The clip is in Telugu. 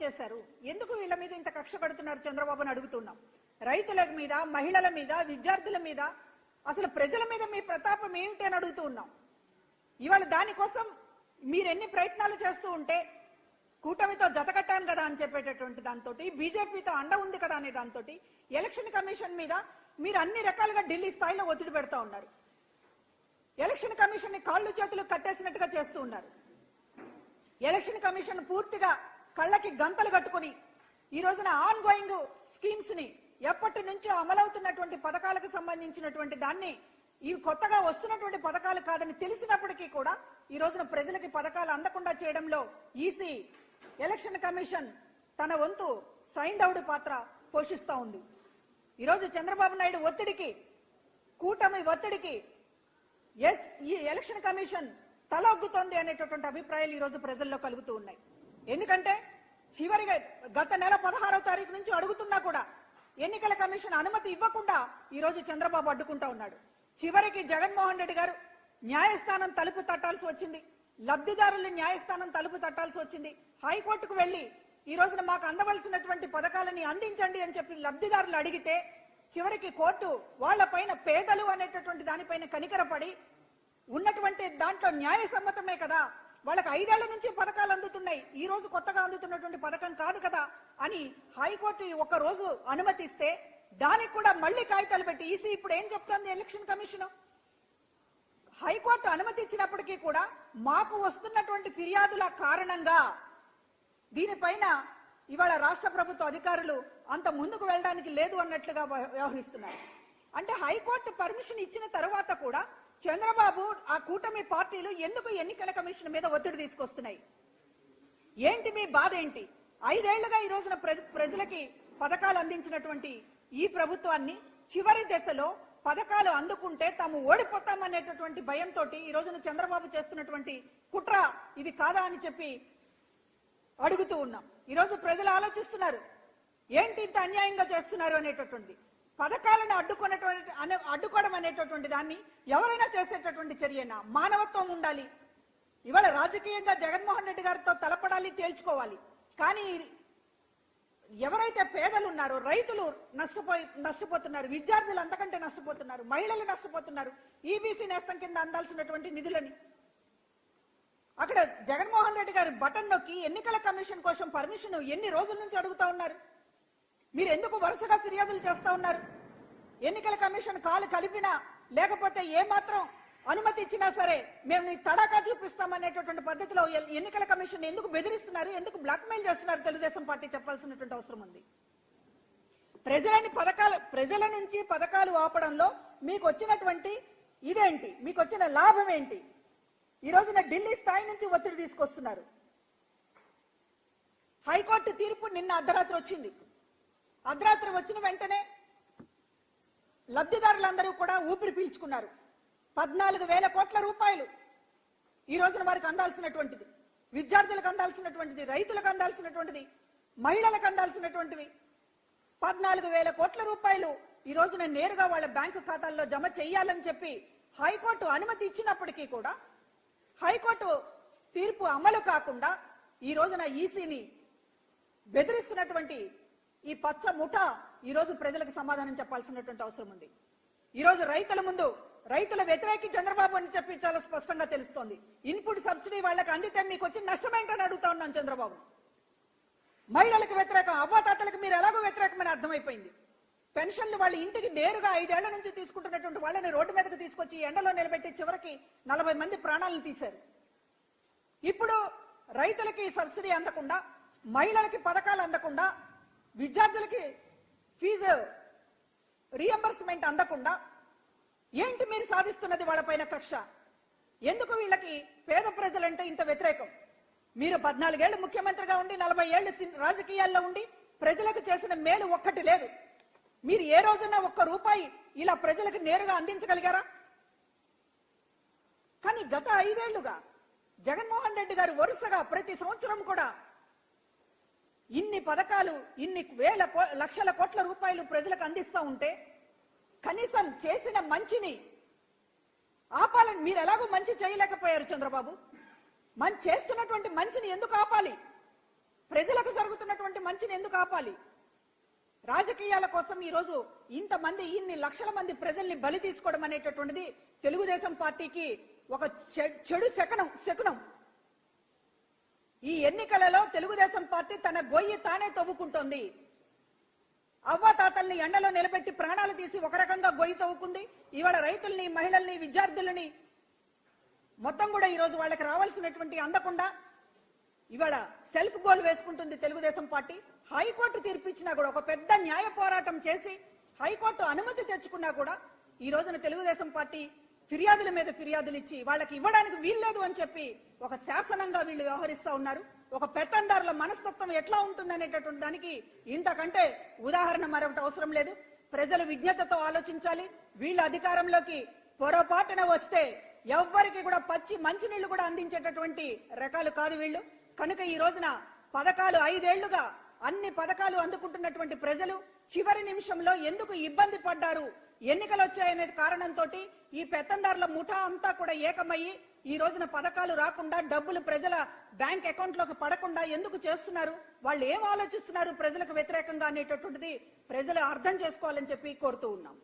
చేశారు? ఎందుకు వీళ్ళ మీద ఇంత కక్ష కడుతున్నారు చంద్రబాబుని అడుగుతున్నాం. రైతుల మీద, మహిళల మీద, విద్యార్థుల మీద, అసలు ప్రజల మీద మీ ప్రతాపం ఏమిటి అని అడుగుతూ ఉన్నాం. ఇవాళ దానికోసం మీరెన్ని ప్రయత్నాలు చేస్తూ ఉంటే, కూటమితో జతకట్టాం కదా అని చెప్పేటటువంటి దాంతో, బీజేపీతో అండ ఉంది కదా అనే దాంతో ఎలక్షన్ కమిషన్ మీద మీరు అన్ని రకాలుగా ఢిల్లీ స్థాయిలో ఒత్తిడి పెడతా ఉన్నారు. ఎలక్షన్ కమిషన్ ని కాళ్ళు చేతులు కట్టేసినట్టుగా చేస్తూ ఉన్నారు. ఎలక్షన్ కమిషన్ పూర్తిగా కళ్ళకి గంతలు కట్టుకుని ఈ రోజున ఆన్ గోయింగ్ స్కీమ్స్ ని, ఎప్పటి నుంచో అమలవుతున్నటువంటి పథకాలకు సంబంధించినటువంటి దాన్ని ఇవి కొత్తగా వస్తున్నటువంటి పథకాలు కాదని తెలిసినప్పటికీ కూడా ఈ రోజున ప్రజలకి పథకాలు అందకుండా చేయడంలో ఈసీ, ఎలక్షన్ కమిషన్ తన వంతు సైంధవుడి పాత్ర పోషిస్తా ఉంది. ఈరోజు చంద్రబాబు నాయుడు ఒత్తిడికి, కూటమి ఒత్తిడికి ఈ ఎలక్షన్ కమిషన్ తలొగ్గుతోంది అనేటటువంటి అభిప్రాయాలు ఈ రోజు ప్రజల్లో కలుగుతూ ఉన్నాయి. ఎందుకంటే చివరిగా గత నెల 16వ తారీఖు నుంచి అడుగుతున్నా కూడా ఎన్నికల కమిషన్ అనుమతి ఇవ్వకుండా ఈ రోజు చంద్రబాబు అడ్డుకుంటా ఉన్నాడు. చివరికి జగన్మోహన్ రెడ్డి గారు న్యాయస్థానం తలుపు తట్టాల్సి వచ్చింది. లబ్ధిదారులు న్యాయస్థానం తలుపు తట్టాల్సి వచ్చింది. హైకోర్టుకు వెళ్లి ఈ రోజున మాకు అందవలసినటువంటి పథకాలని అందించండి అని చెప్పి లబ్ధిదారులు అడిగితే చివరికి కోర్టు వాళ్లపైన, పేదలు అనేటటువంటి దానిపైన కనికరపడి ఉన్నటువంటి దాంట్లో న్యాయసమ్మతమే కదా, వాళ్ళకి 5 ఏళ్ల నుంచి పథకాలు అందుతున్నాయి, ఈ రోజు కొత్తగా అందుతున్నటువంటి పథకం కాదు కదా అని హైకోర్టు ఒక రోజు అనుమతిస్తే దానికి కూడా మళ్లీ కాగితాలు పెట్టి ఈసీ ఇప్పుడు ఏం చెప్తోంది ఎలక్షన్ కమిషన్? హైకోర్టు అనుమతి ఇచ్చినప్పటికీ కూడా మాకు వస్తున్నటువంటి ఫిర్యాదుల కారణంగా దీనిపైన ఇవాళ రాష్ట్ర ప్రభుత్వ అధికారులు అంత ముందుకు వెళ్ళడానికి లేదు అన్నట్లుగా వ్యవహరిస్తున్నారు. అంటే హైకోర్టు పర్మిషన్ ఇచ్చిన తర్వాత కూడా చంద్రబాబు, ఆ కూటమి పార్టీలు ఎందుకు ఎన్నికల కమిషన్ మీద ఒత్తిడి తీసుకొస్తున్నాయి? ఏంటి మీ బాధ ఏంటి? 5 ఏళ్లుగా ఈ రోజున ప్రజలకి పథకాలు అందించినటువంటి ఈ ప్రభుత్వాన్ని చివరి దశలో పథకాలు అందుకుంటే తాము ఓడిపోతామనేటటువంటి భయంతో ఈ రోజున చంద్రబాబు చేస్తున్నటువంటి కుట్ర ఇది కాదా అని చెప్పి అడుగుతూ ఉన్నాం. ఈ రోజు ప్రజలు ఆలోచిస్తున్నారు, ఏంటి ఇంత అన్యాయంగా చేస్తున్నారు అనేటటువంటి. పథకాలను అడ్డుకోవడం అనేటటువంటి దాన్ని ఎవరైనా చేసేటటువంటి చర్యనా? మానవత్వం ఉండాలి. ఇవాళ రాజకీయంగా జగన్మోహన్ రెడ్డి గారితో తలపడాలి, తేల్చుకోవాలి. కానీ ఎవరైతే పేదలు ఉన్నారో, రైతులు నష్టపోతున్నారు, విద్యార్థులు అంతకంటే నష్టపోతున్నారు, మహిళలు నష్టపోతున్నారు. ఈబీసీ నేస్తం కింద అందాల్సినటువంటి నిధులని అక్కడ జగన్మోహన్ రెడ్డి గారి బటన్ నొక్కి ఎన్నికల కమిషన్ కోసం పర్మిషన్ ఎన్ని రోజుల నుంచి అడుగుతా ఉన్నారు? మీరు ఎందుకు వరుసగా ఫిర్యాదులు చేస్తా ఉన్నారు? ఎన్నికల కమిషన్ కాలు కలిపినా లేకపోతే ఏమాత్రం అనుమతి ఇచ్చినా సరే మేము నీ తడాకా చూపిస్తామనేటటువంటి పద్ధతిలో ఎన్నికల కమిషన్ ఎందుకు బెదిరిస్తున్నారు, ఎందుకు బ్లాక్మెయిల్ చేస్తున్నారు తెలుగుదేశం పార్టీ చెప్పాల్సినటువంటి అవసరం ఉంది. ప్రజల నుంచి పథకాలు ఆపడంలో మీకు వచ్చినటువంటి ఇదేంటి? మీకు వచ్చిన లాభం ఏంటి? ఈ రోజున ఢిల్లీ స్థాయి నుంచి ఒత్తిడి తీసుకొస్తున్నారు. హైకోర్టు తీర్పు నిన్న అర్ధరాత్రి వచ్చింది. అర్ధరాత్రి వచ్చిన వెంటనే లబ్ధిదారులందరూ కూడా ఊపిరి పీల్చుకున్నారు. 14,000 కోట్ల రూపాయలు ఈ రోజున వారికి అందాల్సినటువంటిది, విద్యార్థులకు అందాల్సినటువంటిది, రైతులకు అందాల్సినటువంటిది, మహిళలకు అందాల్సినటువంటిది 14,000 కోట్ల రూపాయలు ఈ రోజున నేరుగా వాళ్ళ బ్యాంకు ఖాతాల్లో జమ చేయాలని చెప్పి హైకోర్టు అనుమతి ఇచ్చినప్పటికీ కూడా హైకోర్టు తీర్పు అమలు కాకుండా ఈ రోజున ఈసీని బెదిరిస్తున్నటువంటి ఈ పచ్చ ముఠ ఈ రోజు ప్రజలకు సమాధానం చెప్పాల్సినటువంటి అవసరం ఉంది. ఈ రోజు రైతుల ముందు రైతుల వ్యతిరేకి చంద్రబాబు అని చెప్పి చాలా స్పష్టంగా తెలుస్తోంది. ఇన్పుట్ సబ్సిడీ వాళ్ళకి అందితే మీకు వచ్చిన నష్టం ఏంటని అడుగుతా ఉన్నాను చంద్రబాబు. మహిళలకు వ్యతిరేకం, అవ్వాతాతలకు మీరు ఎలాగో వ్యతిరేకమని అర్థమైపోయింది. పెన్షన్లు వాళ్ళ ఇంటికి నేరుగా 5 ఏళ్ల నుంచి తీసుకుంటున్నటువంటి వాళ్ళని రోడ్డు మీదకి తీసుకొచ్చి ఎండలో నిలబెట్టి చివరికి 40 మంది ప్రాణాలను తీశారు. ఇప్పుడు రైతులకి సబ్సిడీ అందకుండా, మహిళలకి పథకాలు అందకుండా, విద్యార్థులకి ఫీజు రీఎంబర్స్మెంట్ అందకుండా ఏంటి మీరు సాధిస్తున్నది? వాళ్ళపైన కక్ష ఎందుకు? వీళ్ళకి పేద ప్రజలంటే ఇంత వ్యతిరేకం. మీరు 14 ఏళ్లు ముఖ్యమంత్రిగా ఉండి 40 ఏళ్లు రాజకీయాల్లో ఉండి ప్రజలకు చేసిన మేలు ఒక్కటి లేదు. మీరు ఏ రోజున ఒక్క రూపాయి ఇలా ప్రజలకు నేరుగా అందించగలిగారా? కానీ గత 5 ఏళ్లుగా జగన్మోహన్ రెడ్డి గారు వరుసగా ప్రతి సంవత్సరం కూడా ఇన్ని పథకాలు, ఇన్ని లక్షల కోట్ల రూపాయలు ప్రజలకు అందిస్తూ ఉంటే కనీసం చేసిన మంచిని ఆపాలని మీరు ఎలాగో మంచి చేయలేకపోయారు చంద్రబాబు. చేస్తున్నటువంటి మంచిని ఎందుకు ఆపాలి? ప్రజలకు జరుగుతున్నటువంటి వచ్చేటువంటి మంచిని ఎందుకు ఆపాలి? రాజకీయాల కోసం ఈ రోజు ఇంతమంది ఇన్ని లక్షల మంది ప్రజల్ని బలి తీసుకోవడం అనేటటువంటిది తెలుగుదేశం పార్టీకి ఒక చెడు శకునం. ఈ ఎన్నికలలో తెలుగుదేశం పార్టీ తన గొయ్యి తానే తవ్వుకుంటోంది. అవ్వాతాతల్ని ఎండలో నిలబెట్టి ప్రాణాలు తీసి ఒక రకంగా గొయ్యి తవ్వుకుంది. ఇవాళ రైతుల్ని, మహిళల్ని, విద్యార్థులని మొత్తం కూడా ఈ రోజు వాళ్ళకి రావాల్సినటువంటి అందకుండా ఇవాళ సెల్ఫ్ గోల్ వేసుకుంటుంది తెలుగుదేశం పార్టీ. హైకోర్టు తీర్పిచ్చినా కూడా, ఒక పెద్ద న్యాయ పోరాటం చేసి హైకోర్టు అనుమతి తెచ్చుకున్నా కూడా ఈ రోజున తెలుగుదేశం పార్టీ ఫిర్యాదుల మీద ఫిర్యాదులు ఇచ్చి వాళ్ళకి ఇవ్వడానికి వీల్లేదు అని చెప్పి ఒక శాసనంగా వీళ్ళు వ్యవహరిస్తా ఉన్నారు. ఒక పెత్తందారుల మనస్తత్వం ఎట్లా ఉంటుందనేటటువంటి దానికి ఇంతకంటే ఉదాహరణ మరొకటి అవసరం లేదు. ప్రజలు విజ్ఞతతో ఆలోచించాలి. వీళ్ళ అధికారంలోకి పొరపాటున వస్తే ఎవ్వరికి కూడా పచ్చి మంచినీళ్లు కూడా అందించేటటువంటి రకాలు కాదు వీళ్ళు. కనుక ఈ రోజున పథకాలు 5 ఏళ్లుగా అన్ని పథకాలు అందుకుంటున్నటువంటి ప్రజలు చివరి నిమిషంలో ఎందుకు ఇబ్బంది పడ్డారు? ఎన్నికలు వచ్చాయనే కారణంతో ఈ పెత్తందారుల ముఠా అంతా కూడా ఏకమయ్యి ఈ రోజున పథకాలు రాకుండా, డబ్బులు ప్రజల బ్యాంక్ అకౌంట్ లోకి పడకుండా ఎందుకు చేస్తున్నారు? వాళ్ళు ఏం ఆలోచిస్తున్నారు ప్రజలకు వ్యతిరేకంగా అనేటటువంటిది ప్రజలు అర్థం చేసుకోవాలని చెప్పి కోరుతూ ఉన్నాం.